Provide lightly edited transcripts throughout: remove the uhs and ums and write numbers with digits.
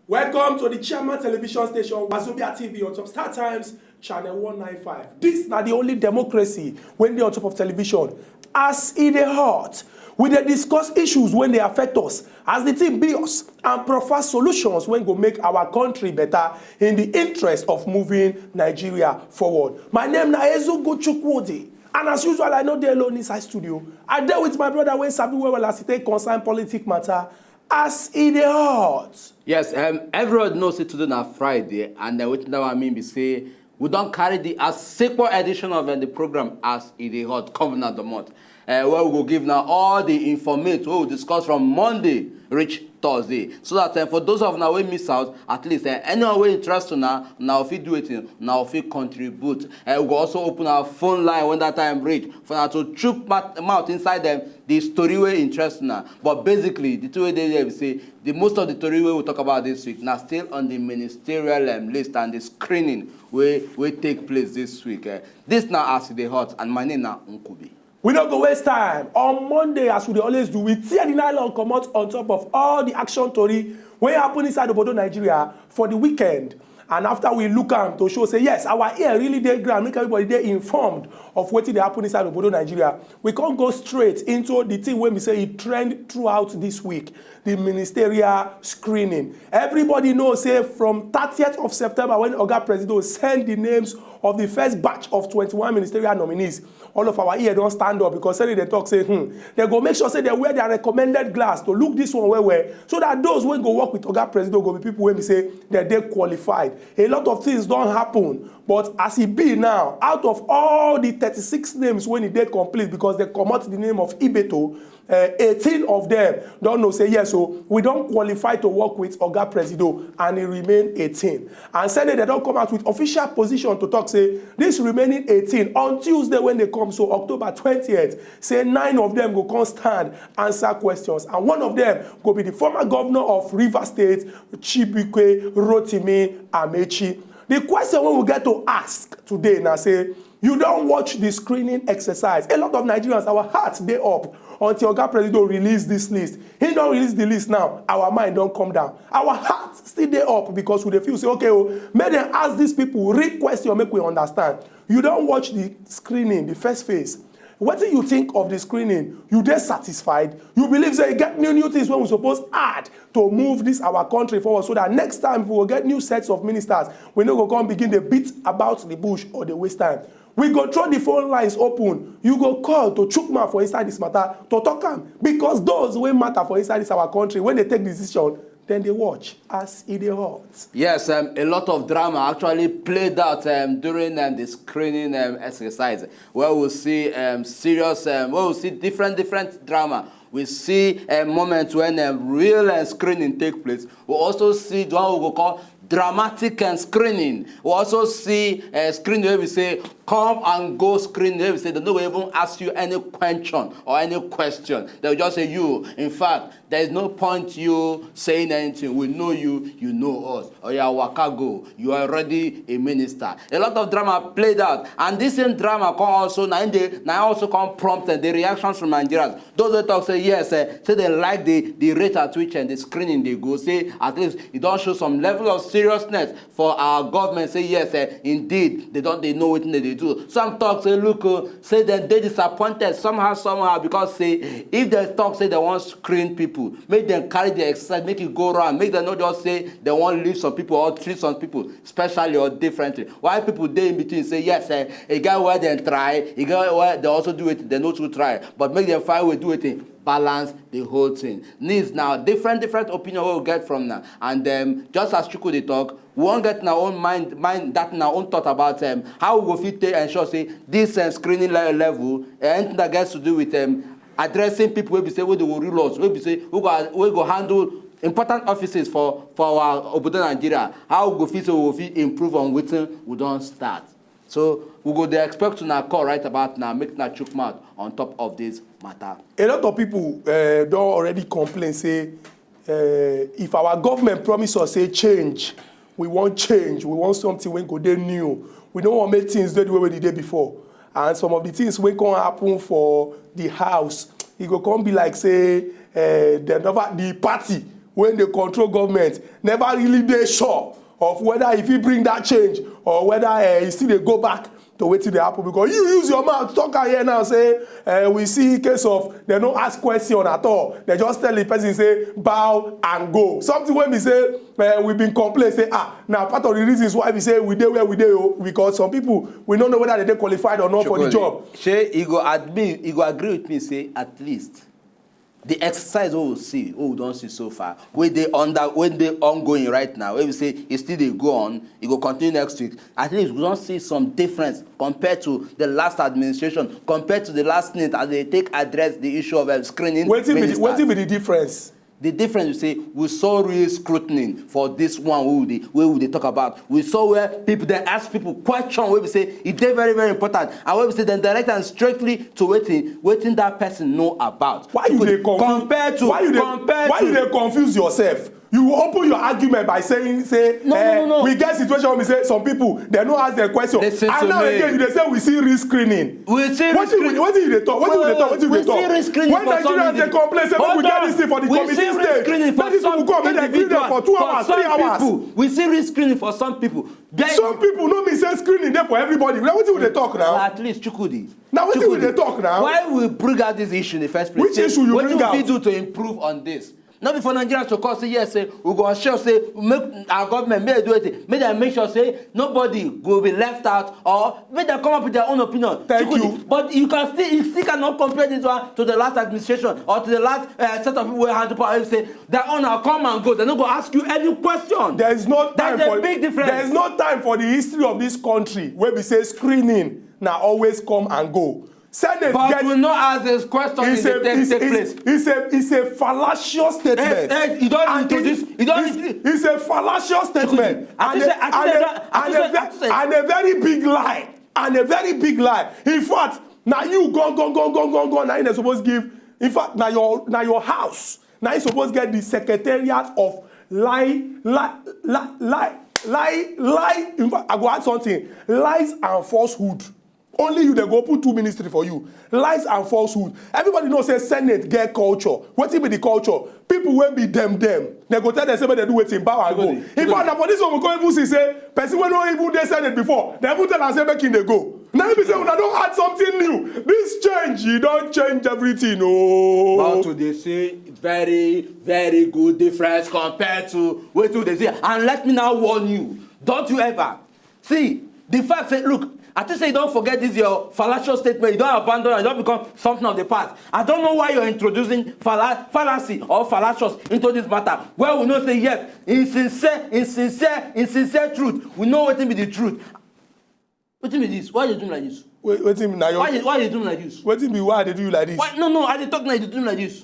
Welcome to the Chairman Television Station, Wazobia TV on top Star Times, Channel 195. This is not the only democracy when they on top of television. As in the heart, we dey discuss issues when they affect us, as the team be us, and provide solutions when go make our country better in the interest of moving Nigeria forward. My name na Ezogo Chukwudi, and as usual, I know dey alone inside studio. I dey with my brother when sabi well as it take concern politics matter. As in the heart. Yes, everyone knows it today na Friday, and wetin that one mean be say we don't carry the sequel edition of the program as in the hot coming out the month. Where we will give now all the information we will discuss from Monday reach Thursday, so that for those of now we miss out, at least anyone we interest now if we do it now if we contribute. We will also open our phone line when that time reach for now to chook mouth inside them the story we interest now. But basically the two way they say the most of the story we will talk about this week now still on the ministerial list, and the screening will take place this week. This now as the hot, and my name now Nkubi. We don't go waste time. On Monday, as we always do, we tear the nylon come out on top of all the action story wey happen inside Obodo Nigeria for the weekend. And after we look am to show say yes, our ear really dey ground, make everybody dey informed of wetin dey happen inside Obodo Nigeria. We can't go straight into the thing when we say it trend throughout this week, the ministerial screening. Everybody knows say from 30th of September when Oga Presido send the names of the first batch of 21 ministerial nominees, all of our ear don't stand up because say they talk say they go make sure say they wear their recommended glass to look this one well so that those when go work with Oga Presido go be people when we say that they qualified. A lot of things don't happen, but as it be now, out of all the 36 names when it did complete because they come out the name of Ibeto, 18 of them don't know say yes, so we don't qualify to work with Oga Presido, and it remain 18. And Senate they don't come out with official position to talk say this remaining 18 on Tuesday when they come, so October 20th, say 9 of them go come stand answer questions, and one of them go be the former governor of Rivers State, Chibike Rotimi Amechi. The question we will get to ask today now say, you don't watch the screening exercise. A lot of Nigerians, our hearts they up until Oga Presido release this list. He don't release the list now, our mind don't come down. Our hearts still they up because we feel say, okay, make them ask these people, real question, make we understand. You don't watch the screening, the first phase. What do you think of the screening? You dey satisfied? You believe that you get new things when we supposed add to move this our country forward, so that next time we will get new sets of ministers, we no go come begin the beat about the bush or the waste time. We go throw the phone lines open. You go call to chook mouth for inside this matter to talk am, because those wey matter for inside this our country, when they take decision, then they watch as it dey hot. Yes, a lot of drama actually played out during the screening exercise, where we'll see serious, where we'll see different drama. We see moments when real screening take place. We also see what we will call dramatic screening. We also see screening where we say come and go screening where we say they don't even ask you any question or any question. They will just say you. In fact, there is no point you saying anything. We know you, you know us. Or you are Wakago, you are already a minister. A lot of drama played out, and this same drama come also now also come prompt the reactions from Nigerians. Those that talk say yes, say they like the rate at which and the screening they go. Say at least it don't show some level of seriousness for our government. Say yes, indeed they know what they do. Some talk say look, say that they disappointed somehow because say if they talk say they want to screen people, make them carry the exercise, make it go around, make them not just say they want to leave some people or treat some people specially or differently. Why people they in between say yes, a guy where they try, a guy where they also do it, they know to try, but make them find way do it. Balance the whole thing. Needs now different opinion we'll get from now, and just as Chuku they talk, we won't get in our own mind that in our own thought about how we will fit ensure say this screening level anything that gets to do with addressing people will be say we the rule us, we be say we go handle important offices for our Obodo Nigeria. How we go fit so we will improve on wetin we don't start. So we go they expect to now call right about now, make na chook mouth on top of this matter. A lot of people don't already complain, say if our government promise us say change, we want something when go dey new. We don't want to make things the way we did before. And some of the things wey can happen for the house, it go come be like say the party when they control government never really dey sure of whether if he bring that change or whether he still dey go back to wetin dey happen, because you use your mouth talk am here now say we see case of dem no ask question at all, dem just tell the person say bow and go, something wey be say we been complain say na part of the reasons why we say we dey where we dey because some people we no know whether they dey qualified or not for the job. Shey you go agree with me say at least the exercise we don see so far, wey dey ongoing right now, wey we say e still dey go on, e go continue next week. At least we don see some difference compared to the last administration, compared to the last minute as they take address the issue of screening. Wetin be the difference? The difference, you say, we saw real scrutiny for this one where we talk about. We saw where people then ask people question where we say it's very, very important, and where we say then direct and strictly to waiting that person know about. Why you dey confuse yourself? You open your argument by saying no. We get situation where we say some people they no ask their question, and now again you dey say we see risk screening. We see risk screening. What you dey talk? We see risk screening. When Nigerians dey complain say we get this thing for the committee stage, let these people come, make dem clean them for 2 hours, 3 hours. We see risk screening for some people. Some people no mean say screening there for everybody. Now wetin we dey talk now? At least Chukudi. Now wetin we dey talk now? Why we bring out this issue in the first place? Which issue you bring out? What do we do to improve on this? Not before Nigerians to call say yes, say we go ensure say make our government may do it, make them make sure say nobody will be left out, or make them come up with their own opinion. Thank you. But you still cannot compare this one to the last administration or to the last set of people who had the power. Say their own will come and go. They're not going to ask you any question. There is no time for big difference. There is no time for the history of this country where we say screening now always come and go. Senate but we not ask this question in the place. It's a fallacious statement. You don't introduce. It's a fallacious statement and a very big lie. And a very big lie. In fact, now you go. Now you're supposed to give. In fact, now your house. Now you're supposed to get the secretariat of lie. In fact, I go add something. Lies and falsehood. Only you, they go put 2 ministry for you. Lies and falsehood. Everybody knows say Senate get culture. What be the culture? People won't be them. They go tell them say they do wetin bow and go. In fact, for this one we go even say person wey no even dey Senate before. They even tell am say make they go. Now be say una don add something new. This change, you don't change everything. Oh. But to they say very, very good difference compared to what they say. And let me now warn you. Don't you ever see the fact say look. I just say don't forget this your fallacious statement. You don't abandon it. You don't become something of the past. I don't know why you're introducing fallacy or fallacious into this matter. Well, we know say yes, in sincere truth. We know what be the truth. What be this? Why are you doing like this? Why are you doing like this? What be why they do you like this? Why? No, I dey talk like you doing like this.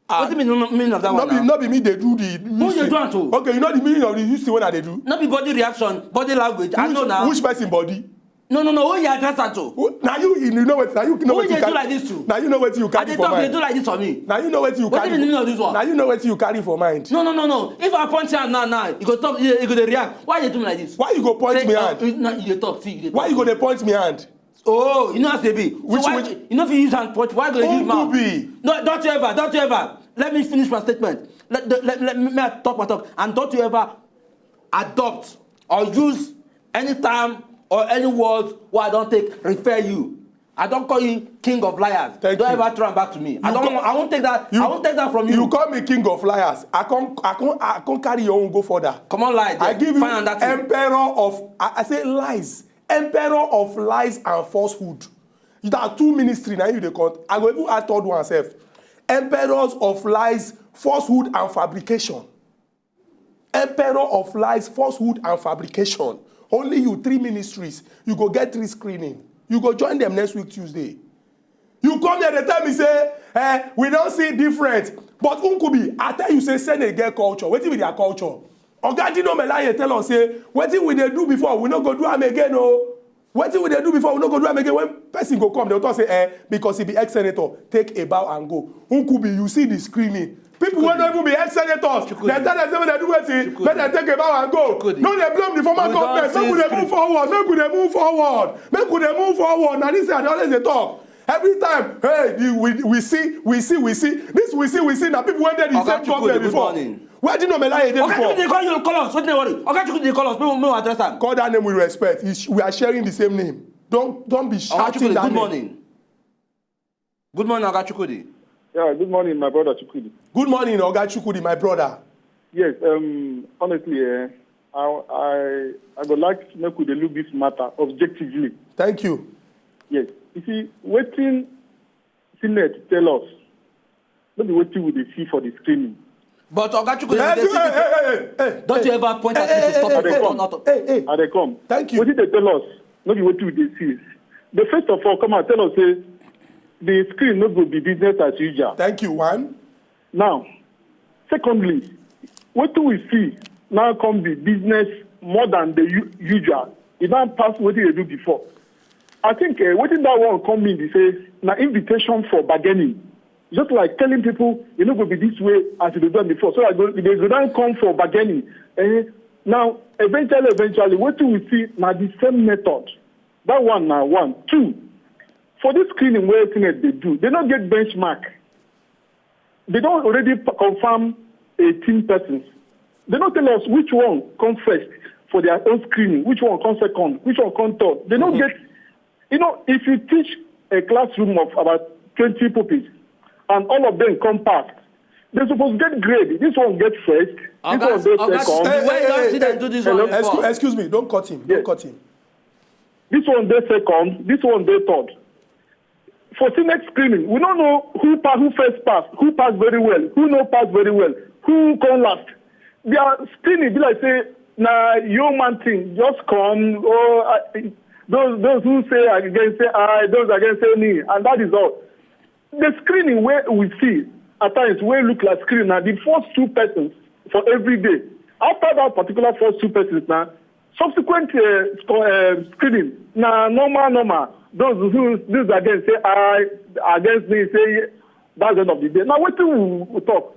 What do you mean of that one? Not be me they do the. Who you doing to? Okay, you know the meaning of the you see what they do. Not be body reaction, body language. I know now. Which person body? No. Who you address that to? Now you know what? Now you know what you do like this too. Now you know what you carry for mind. They do like this for me. Now you know what you carry. What is the meaning of this one? Now you know what you carry for mind. No. If I punch you now, you go talk. You go react. Why you doing like this? Why you go point me hand? You talk. See. Why you go point me hand? Oh, you know how to be. You know if you use hand punch, why go use mouth? No, don't you ever. Let me finish my statement. Let me talk my talk. And don't you ever adopt or use any time or any words where I don't refer you. I don't call you king of liars. Don't ever turn back to me. I won't take that. I won't take that from you. You call me king of liars. I can't carry your own go further. Come on, lie. I give you emperor of. I say lies. Emperor of lies and falsehood. You are 2 ministry now. You dey count. I go even add 3rd one self. Emperors of lies, falsehood, and fabrication. Emperor of lies, falsehood, and fabrication. Only you 3 ministries. You go get 3 screening. You go join them next week Tuesday. You come here, they tell me say, we don't see different. But Nkubi, I tell you say Senate get culture. Wetin be their culture? Oga Dino Melaye tell us say, wetin we dey do before, we no go do am again o. Wetin we dey do before, we no go do am again. When person go come, they will talk say, because he be ex-senator, take a bow and go. Nkubi, you see the screening. People who don't even be ex-senators, they tell them say they do wetin, let them take a bow and go. No, they blame the former government. Make we dey move forward. Now this is always they talk. Every time, hey, we see. This we see. Now people went there the same government before. Where do you know Melaye before? Okay, they call you call us. What they worry? Okay, they call us. No address them. Call that name with respect. We are sharing the same name. Don't be shouting that good name. Morning. Good morning, Oga Chukwudi. Yeah, good morning, my brother Chukwudi. Good morning, Oga Chukwudi, my brother. Yes, honestly, I would like to make with the look this matter objectively. Thank you. Yes. You see, waiting Senate tell us, maybe waiting with the see for the screening. But Oga Chukwudi, don't you ever point at me to stop it? Are they come? Thank you. What did they tell us? Maybe waiting with the see. The first of all, come and tell us, say, the screen not going to be business as usual. Thank you, one. Now, secondly, what do we see now come be business more than the usual? It now pass what they do before. I think what did that one come in? They say, now invitation for bargaining. Just like telling people, you're not going to be this way as they've done before. So they go down come for bargaining. Now, eventually, what do we see? Now the same method. That one now, one. Two, for this screening where Senate they do, they don't get benchmark. They don't already confirm 18 persons. They don't tell us which one comes first for their own screening, which one comes second, which one comes third. They don't get, if you teach a classroom of about 20 pupils and all of them come past, they're supposed to get grade. This one gets first, this one gets second. Excuse me, don't cut him. Don't cut him. This one gets second, this one gets third. For Senate screening, we don't know who first passed, who passed very well, who no passed very well, who come last. Their screening be like say, your man thing, just come, those who say against say I, those against say me, and that is all. The screening where we see at times where look like screening now, the first two persons for every day. After that particular first two persons now, subsequent screening, normal. Those against say I, against me, say that's the end of the day. Now, what do we talk?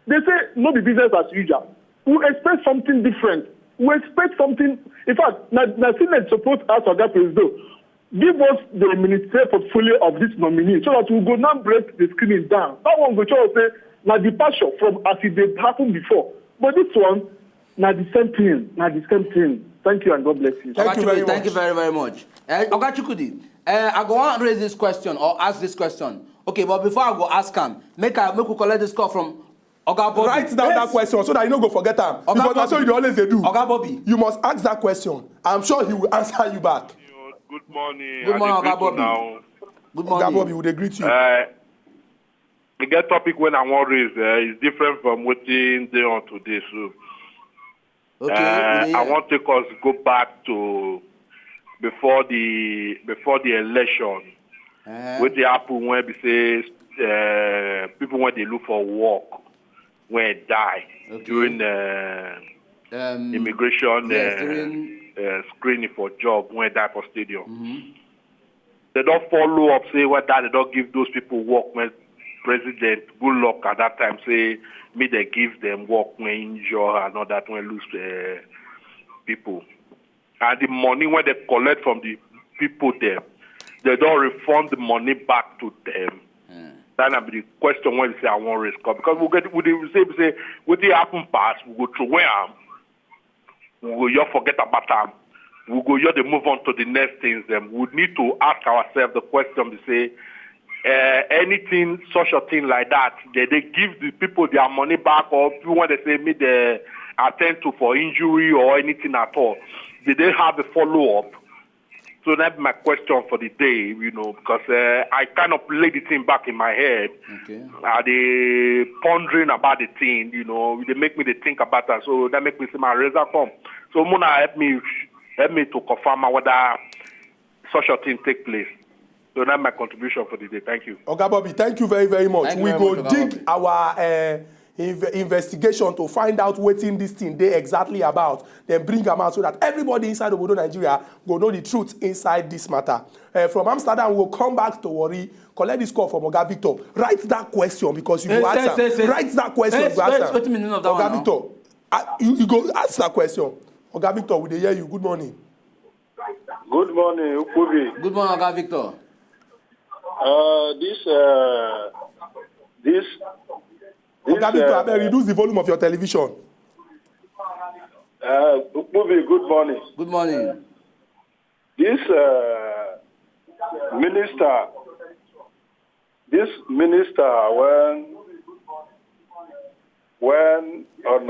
They say, no be business as usual. We expect something different. We expect something. In fact, now Senate supposed to ask Oga President, give us the ministerial portfolio of this nominee so that we go now break the screening down. That one go try to say, now departure from as it did happen before. But this one, now the same thing. Thank you and God bless you. Thank you very, very much. Oga Chukwudi, I go on raise this question or ask this question. Okay, but before I go ask him, make we collect this call from Oga Bobby. Write down that question so that you don't go forget him. Because that's what you always do. Oga Bobby. You must ask that question. I'm sure he will answer you back. Good morning. Good morning, Oga Bobby. Good morning. Oga Bobby, would agree to you. The get topic when I want to raise is different from what they on today. So, okay. I want to go back to before the election. What they happen when we say people when they look for work when they die during immigration screening for job when they die for stadium. They don't follow up, say whether they don't give those people work when president good luck at that time say me they give them work when injure and all that when lose people. And the money when they collect from the people there, they don't refund the money back to them. That will be the question when we say I want risk up. Because we say what they happen past, we go through where we go you forget about them. We go you move on to the next things. Then we need to ask ourselves the question to say anything, such a thing like that, they give the people their money back or when they say me they attend to for injury or anything at all. Did they have a follow-up? So that's my question for the day, because I kind of lay the thing back in my head. Okay. They pondering about the thing, they make me think about that. So that make me see my result come. So Mona help me to confirm whether such a thing take place. So that's my contribution for the day. Thank you. Oga Bobby, thank you very, very much. We go dig Bobby. our investigation to find out what in this thing they exactly about, then bring them out so that everybody inside Obodo Nigeria will know the truth inside this matter. From Amsterdam, we'll come back to Warri, collect this call from Oga Victor. Write that question because you go answer. Write that question. Oga Victor, you go ask that question. Oga Victor, we dey hear you. Good morning. Good morning, Ukubi. Good morning, Oga Victor. Oga Victor, abeg reduce the volume of your television. Movie, good morning. Good morning. This minister, when on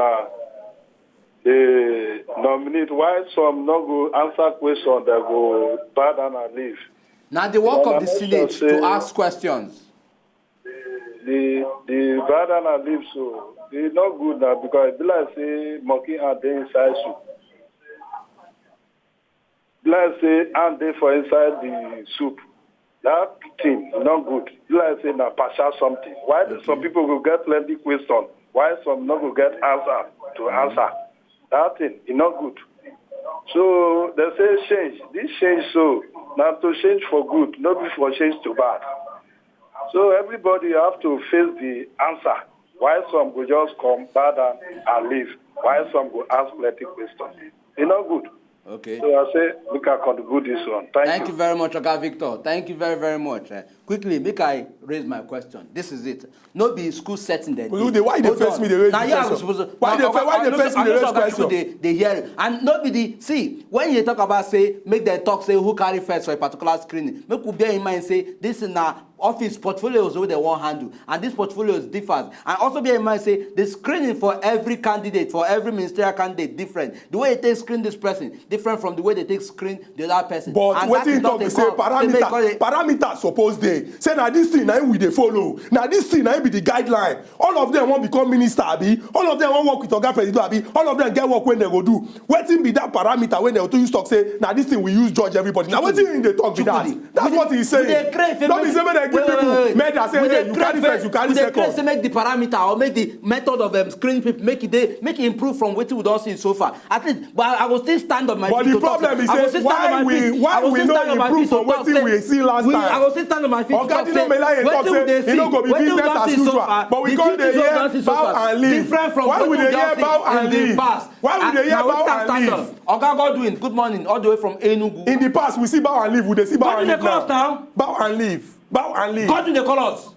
they nominate, why some no go answer question, they go bad and leave. Now the work of the Senate to ask questions. The bad and leave, so it's not good now because it be like say monkey and they inside soup. Let's say and they for inside the soup. That thing not good. Let's say na partial something. Why some people will get plenty question? Why some not will get answer to answer? That thing is not good. So they say change. This change so now to change for good, not for change to bad. So everybody have to face the answer. Why some will just come bad and leave? Why some will ask plenty questions? It's not good. Okay. So I say, we can contribute this one. Thank you very much, Oga Victor. Thank you very, very much. Quickly, make I raise my question. This is it. No be school setting there. Why they face me, they raise the question? Why they face me, they raise question? They hear it. And no be the, see, when you talk about, say, make them talk, say, who carry first for a particular screening, make you bear in mind, say, this is now office portfolios where they want handle. And this portfolios differs. And also bear in mind, say, the screening for every candidate, for every ministerial candidate, different. The way they take screen this person, different from the way they take screen the other person. But what you talk, say, parameter suppose they. Say now this thing now we dey follow. Now this thing now be the guideline. All of them want become minister, abi. All of them want work with Oga President, abi. All of them get work when they go do. Wetin be that parameter when they go to use talk say now this thing we use judge everybody. Now wetin in the talk be that? That's what he's saying. Don't be saying they give people medal say hey, you carry first, you carry second. Say make the parameter or make the method of screening people make it improve from wetin we don see so far. At least, but I will still stand on my feet. But the problem is say why we not improve from wetin we see last time. I will still stand on my feet. Oga Dino Melaye talk say e no go be business as usual, but we come dey hear bow and leave. Why we dey hear bow and leave? Why we dey hear bow and leave? Oga Godwin, good morning, all the way from Enugu. In the past, we see bow and leave. We dey see bow and leave now. Bow and leave. Bow and leave. Godwin, they call us.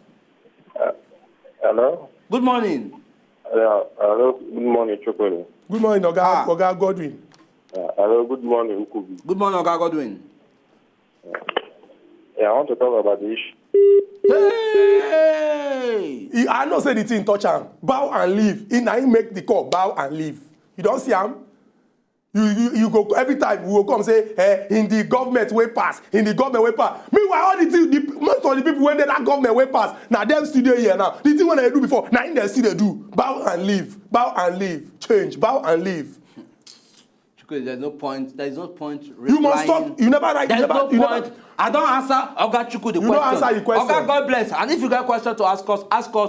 Hello? Good morning. Hello, good morning, Chokoli. Good morning, Oga Godwin. Hello, good morning, Ukubi. Good morning, Oga Godwin. Yeah, I want to talk about the issue. Hey! I know say the thing touch am. Bow and leave. He make the call. Bow and leave. You don't see him? You go every time we will come say in the government way pass. In the government way pass. Meanwhile, all most of the people when they that government way pass, now them still there here now. The thing when they do before, now in they still they do. Bow and leave. Bow and leave. Change. Bow and leave. There's no point. There is no point. You must stop. You never write. There's no point. I don't answer Oga Chukwu the question. You don't answer the question. Oga, God bless. And if you got a question to ask us,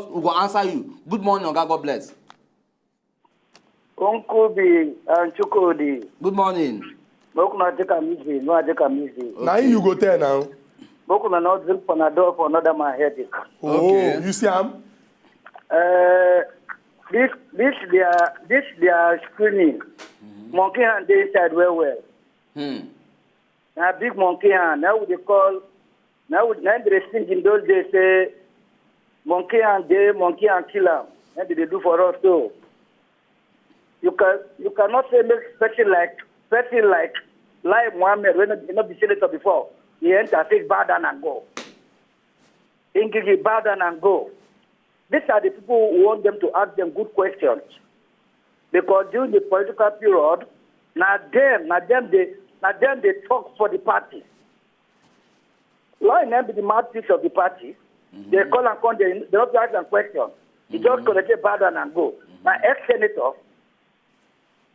we will answer you. Good morning, Oga, God bless. Uncle B and Chukudi. Good morning. Bokuna take a music, no take a music. Now you go there now. Bokuna not drink Panadol for another man headache. Oh, okay. You see him? This their screening. Monkey hand they inside well. Now big monkey hand. Now they call. Now they think in those days say monkey hand kill him. And they do for us too. You cannot say make person like Lai Mohammed when he not be senator before. He enter take bow down and go. Ingigi bow down and go. These are the people who want them to ask them good questions. Because during the political period, now them they talk for the party. Law and be the mouthpiece of the party. They call and come, they don't ask them questions. He just collect bow down and go. My ex-senator.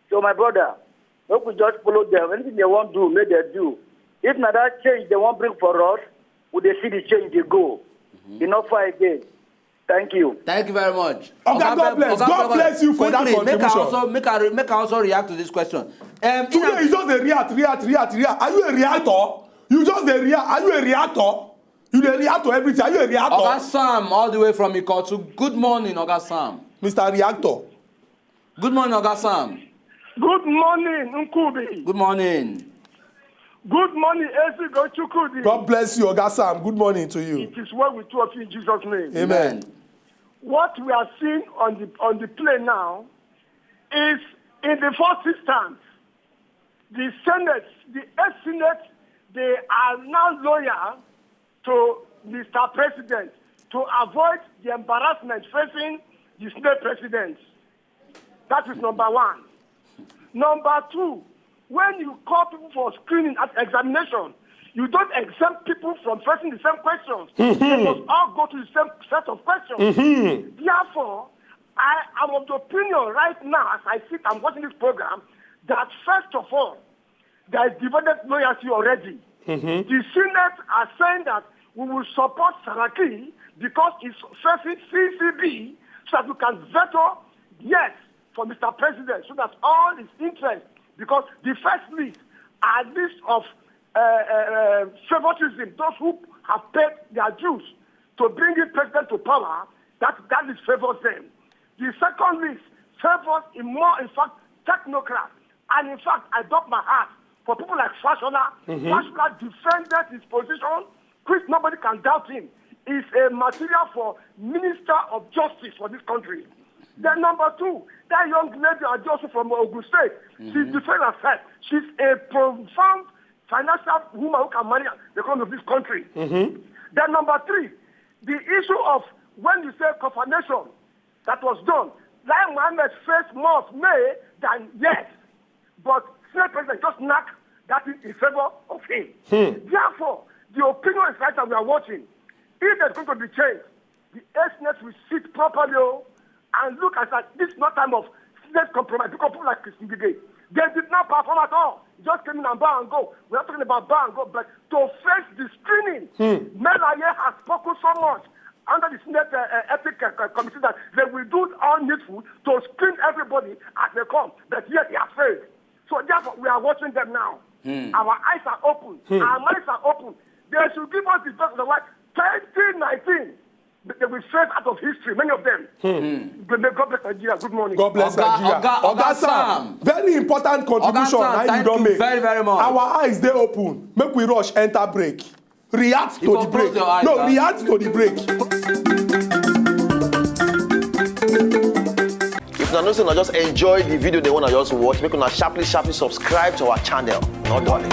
So my brother, we could just follow them. Anything they want to do, let them do. If not that change they want to bring for us, would they see the change they go? Enough fight again. Thank you. Thank you very much. Okay, God bless you for that contribution. Make I also react to this question. Today you just react. Are you a reactor? You just a react. Are you a reactor? You dey react to everything. Are you a reactor? Oga Sam, all the way from Ikotu. Good morning, Oga Sam. Mr. Reactor. Good morning, Oga Sam. Good morning, Nkubi. Good morning. Good morning, Ezi Gochukudi. God bless you, Oga Sam. Good morning to you. It is well with two of you in Jesus' name. Amen. What we are seeing on the play now is in the first instance, the Senate, the ex-Senate, they are now loyal to Mr. President to avoid the embarrassment facing the Senate president. That is number one. Number two, when you call people for screening at examination, you don't exempt people from facing the same questions. They must all go to the same set of questions. Therefore, I am of the opinion right now, as I sit and watching this program, that first of all, there is divided loyalty already. The Senate are saying that we will support Saraki because it's facing CCB so that we can veto yes for Mr. President so that all his interests, because the first list are list of favoritism, those who have paid their dues to bring the president to power, that is favors them. The second list favors in fact, technocrats. And in fact, I drop my heart for people like Fashola. Fashola defended his position, which nobody can doubt him. Is a material for Minister of Justice for this country. Then number two, that young lady also from Ogun State, she's defending herself. She's a profound financial woman who can manage the economy of this country. Then number three, the issue of when you say confirmation that was done, Lai Mohammed faced more May than yes, but Senate President just knocked that in favor of him. Therefore, the opinion is right that we are watching. If there's going to be change, the Senate will sit properly and look at that. This is not time of Senate compromise. People like Christine Gige, they did not perform at all. Just came in and bow and go. We're not talking about bow and go, but to face the screening, Melaye has spoken so much under the Senate Ethic Committee that they will do all needful to screen everybody as they come. But yet he has failed. So therefore, we are watching them now. Our eyes are open. Our minds are open. They should give us the best of the life. 2019, they will straight out of history, many of them. God bless Nigeria. Good morning. God bless Nigeria. Oga Sam. Very important contribution. Thank you very, very much. Our eyes, they open. Make we rush, enter break. React to the break. React to the break. If you know, just enjoy the video they want to just watch, make una sharply subscribe to our channel. Not darling.